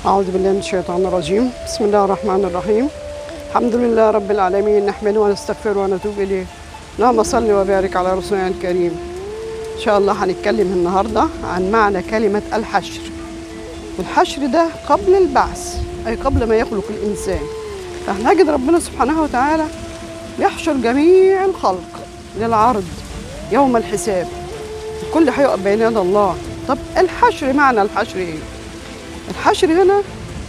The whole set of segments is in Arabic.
أعوذ بالله من الشيطان الرجيم. بسم الله الرحمن الرحيم. الحمد لله رب العالمين، نحمده ونستغفره ونتوب إليه. اللهم صل وبارك على رسولنا الكريم. إن شاء الله هنتكلم النهاردة عن معنى كلمة الحشر. الحشر ده قبل البعث، أي قبل ما يخلق الإنسان. فهنجد ربنا سبحانه وتعالى يحشر جميع الخلق للعرض يوم الحساب. الكل هيقف بين يدي الله. طب الحشر، معنى الحشر إيه؟ الحشر هنا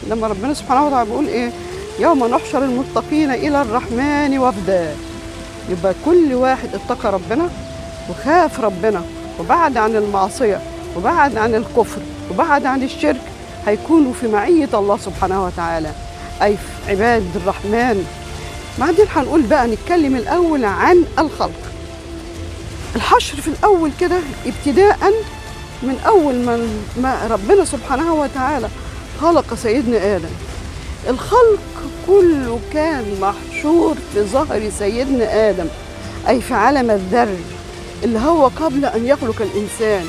لما ربنا سبحانه وتعالى بيقول ايه؟ يوم نحشر المتقين الى الرحمن وفدا. يبقى كل واحد اتقى ربنا وخاف ربنا وبعد عن المعصيه وبعد عن الكفر وبعد عن الشرك هيكونوا في معيه الله سبحانه وتعالى، اي في عباد الرحمن. بعدين هنقول بقى نتكلم الاول عن الخلق. الحشر في الاول كده ابتداء من أول ما ربنا سبحانه وتعالى خلق سيدنا آدم. الخلق كله كان محشور في ظهر سيدنا آدم، أي في عالم الذر اللي هو قبل أن يخلق الإنسان.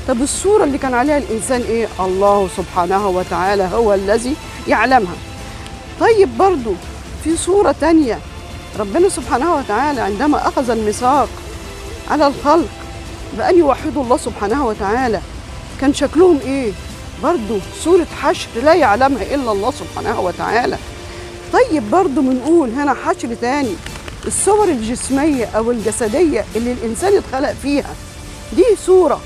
طب الصورة اللي كان عليها الإنسان إيه؟ الله سبحانه وتعالى هو الذي يعلمها. طيب برضو في صورة تانية، ربنا سبحانه وتعالى عندما أخذ الميثاق على الخلق بأن يوحدوا الله سبحانه وتعالى كان شكلهم إيه؟ برضو صورة حشر لا يعلمها إلا الله سبحانه وتعالى. طيب برضو بنقول هنا حشر تاني، الصور الجسمية أو الجسدية اللي الإنسان اتخلق فيها دي صورة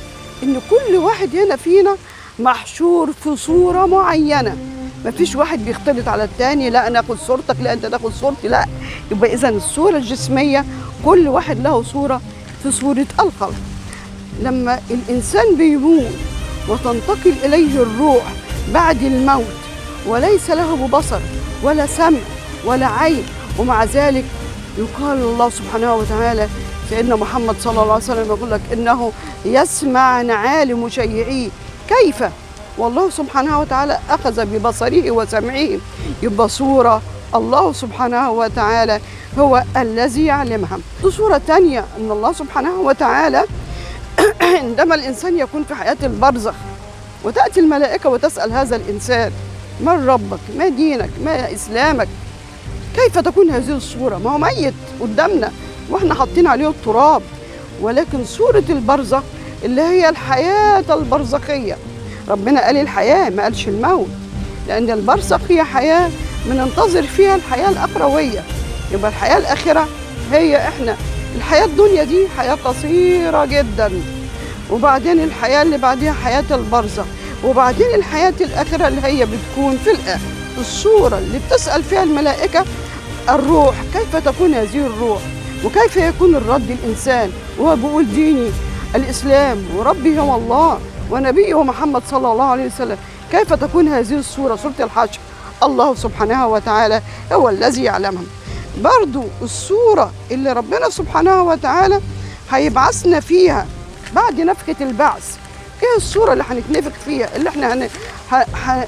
إن كل واحد هنا فينا محشور في صورة معينة. مفيش واحد بيختلط على التاني، لا أنا آخد صورتك، لا أنت تاخد صورتي، لا. يبقى إذن الصورة الجسمية كل واحد له صورة في صورة الخلق. لما الإنسان بيموت وتنتقل إليه الروح بعد الموت وليس له بصر ولا سمع ولا عين، ومع ذلك يقال الله سبحانه وتعالى سيدنا محمد صلى الله عليه وسلم يقول لك إنه يسمع نعال مشيعيه. كيف؟ والله سبحانه وتعالى أخذ ببصره وسمعه. يبقى صورة الله سبحانه وتعالى هو الذي يعلمها. صورة تانية أن الله سبحانه وتعالى عندما الإنسان يكون في حياة البرزخ وتأتي الملائكة وتسأل هذا الإنسان: من ربك؟ ما دينك؟ ما إسلامك؟ كيف تكون هذه الصورة؟ ما هو ميت قدامنا وإحنا حاطين عليه التراب. ولكن صورة البرزخ اللي هي الحياة البرزخية، ربنا قال الحياة ما قالش الموت، لأن البرزخ هي حياة بننتظر فيها الحياة الأخروية. يبقى الحياة الآخرة هي إحنا. الحياة الدنيا دي حياة قصيرة جدا، وبعدين الحياة اللي بعدها حياة البرزخ، وبعدين الحياة الآخرة اللي هي بتكون في الآخر. الصورة اللي بتسأل فيها الملائكة الروح، كيف تكون هذه الروح؟ وكيف يكون الرد الإنسان وهو بيقول ديني الإسلام وربي هو الله ونبيه محمد صلى الله عليه وسلم؟ كيف تكون هذه الصورة؟ صورة الحشر الله سبحانه وتعالى هو الذي يعلمها. برضو الصورة اللي ربنا سبحانه وتعالى هيبعثنا فيها بعد نفخة البعث. ايه الصورة اللي هنتنفخ فيها، اللي احنا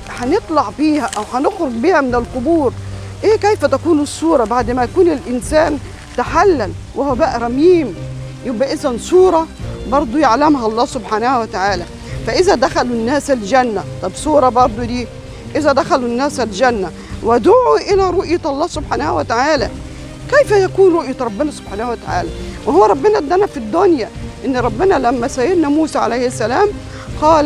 هنطلع بيها او هنخرج بيها من القبور؟ ايه كيف تكون الصورة بعد ما يكون الانسان تحلل وهو بقى رميم؟ يبقى اذا صورة برضو يعلمها الله سبحانه وتعالى. فاذا دخلوا الناس الجنة، طب صورة برضو دي اذا دخلوا الناس الجنة ودعوا إلى رؤية الله سبحانه وتعالى. كيف يكون رؤية ربنا سبحانه وتعالى؟ وهو ربنا ادانا في الدنيا إن ربنا لما سيدنا موسى عليه السلام قال: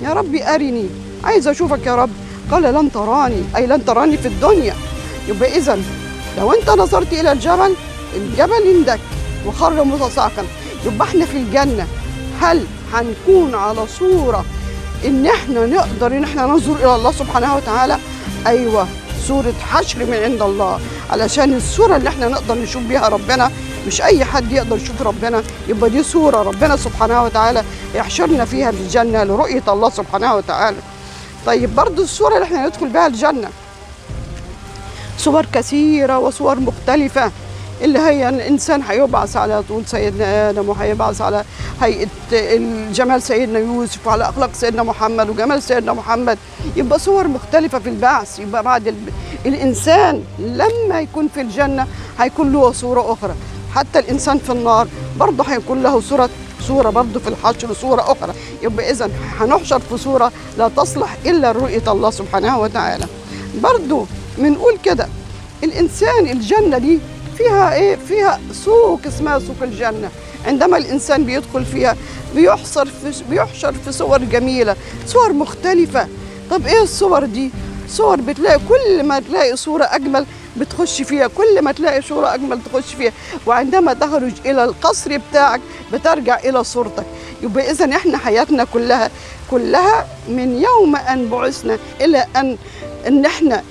يا ربي أرني، عايز أشوفك يا رب. قال: لن تراني، أي لن تراني في الدنيا. يبقى إذن لو أنت نظرت إلى الجبل يندك وخر متصاعقا. يبقى إحنا في الجنة هل هنكون على صورة إن إحنا نقدر إن إحنا ننظر إلى الله سبحانه وتعالى؟ أيوة، صورة حشر من عند الله، علشان الصورة اللي احنا نقدر نشوف بيها ربنا. مش أي حد يقدر يشوف ربنا. يبقى دي صورة ربنا سبحانه وتعالى يحشرنا فيها بالجنة لرؤية الله سبحانه وتعالى. طيب برضو الصورة اللي احنا ندخل بها الجنة صور كثيرة وصور مختلفة، اللي هي الإنسان هيبعث على طول سيدنا آدم، وهيبعث على هيئة الجمال سيدنا يوسف، وعلى أخلاق سيدنا محمد وجمال سيدنا محمد. يبقى صور مختلفة في البعث. يبقى بعد الإنسان لما يكون في الجنة هيكون له صورة أخرى. حتى الإنسان في النار برضه هيكون له صورة برضو في الحشر صورة أخرى. يبقى إذن هنحشر في صورة لا تصلح إلا رؤية الله سبحانه وتعالى. برضو بنقول كده الإنسان الجنة دي فيها إيه؟ فيها سوق اسمها سوق الجنة. عندما الإنسان بيدخل فيها بيحشر في صور جميلة، صور مختلفة. طب إيه الصور دي؟ صور بتلاقي كل ما تلاقي صورة أجمل بتخش فيها، كل ما تلاقي صورة أجمل تخش فيها، وعندما تخرج إلى القصر بتاعك بترجع إلى صورتك. يبقى إذن إحنا حياتنا كلها من يوم أن بعثنا إلى أن إحنا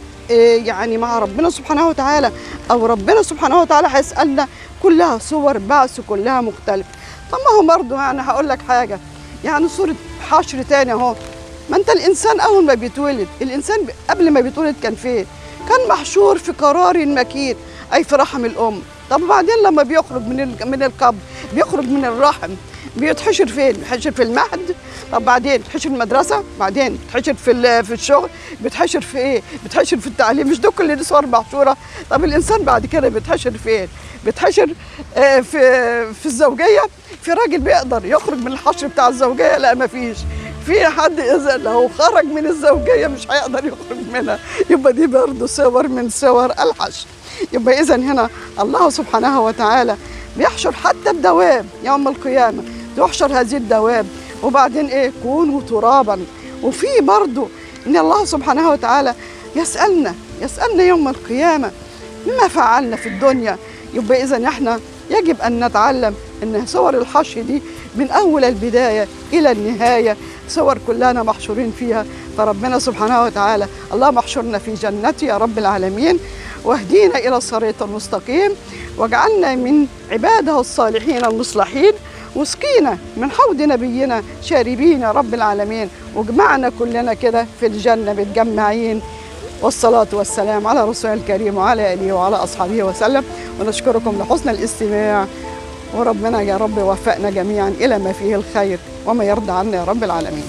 يعني مع ربنا سبحانه وتعالى، أو ربنا سبحانه وتعالى هيسألنا، كلها صور بعث كلها مختلفة. طب ما هو برضه يعني هقول لك حاجة، يعني صورة حشر تاني أهو. ما أنت الإنسان أول ما بيتولد، الإنسان قبل ما بيتولد كان فين؟ كان محشور في قرار مكين، أي في رحم الأم. طب وبعدين لما بيخرج من القبر، بيخرج من الرحم، بيتحشر فين؟ بيتحشر في المهد. طب بعدين بيتحشر في المدرسة، بعدين بيتحشر في الشغل، بيتحشر في إيه؟ بيتحشر في التعليم. مش ده كل دي صور محشورة؟ طب الإنسان بعد كده بيتحشر فين؟ بيتحشر في الزوجية. في راجل بيقدر يخرج من الحشر بتاع الزوجية؟ لا، ما فيش. في حد إذا لو خرج من الزوجية مش هيقدر يخرج منها. يبقى دي برضه صور من صور الحشر. يبقى إذن هنا الله سبحانه وتعالى بيحشر حتى الدواب يوم القيامة، تحشر هذه الدواب، وبعدين إيه؟ كونوا ترابا. وفي برضه إن الله سبحانه وتعالى يسألنا يوم القيامة مما فعلنا في الدنيا. يبقى إذن إحنا يجب أن نتعلم أن صور الحشر دي من أول البداية إلى النهاية صور كلنا محشورين فيها. فربنا سبحانه وتعالى اللهم احشرنا في جنتي يا رب العالمين، واهدينا إلى الصراط المستقيم، واجعلنا من عباده الصالحين المصلحين، واسقينا من حوض نبينا شاربين يا رب العالمين، واجمعنا كلنا كده في الجنة متجمعين. والصلاة والسلام على رسول الكريم وعلى آله وعلى أصحابه وسلم. ونشكركم لحسن الاستماع، وربنا يا رب يوفقنا جميعا إلى ما فيه الخير وما يرضى عنا يا رب العالمين.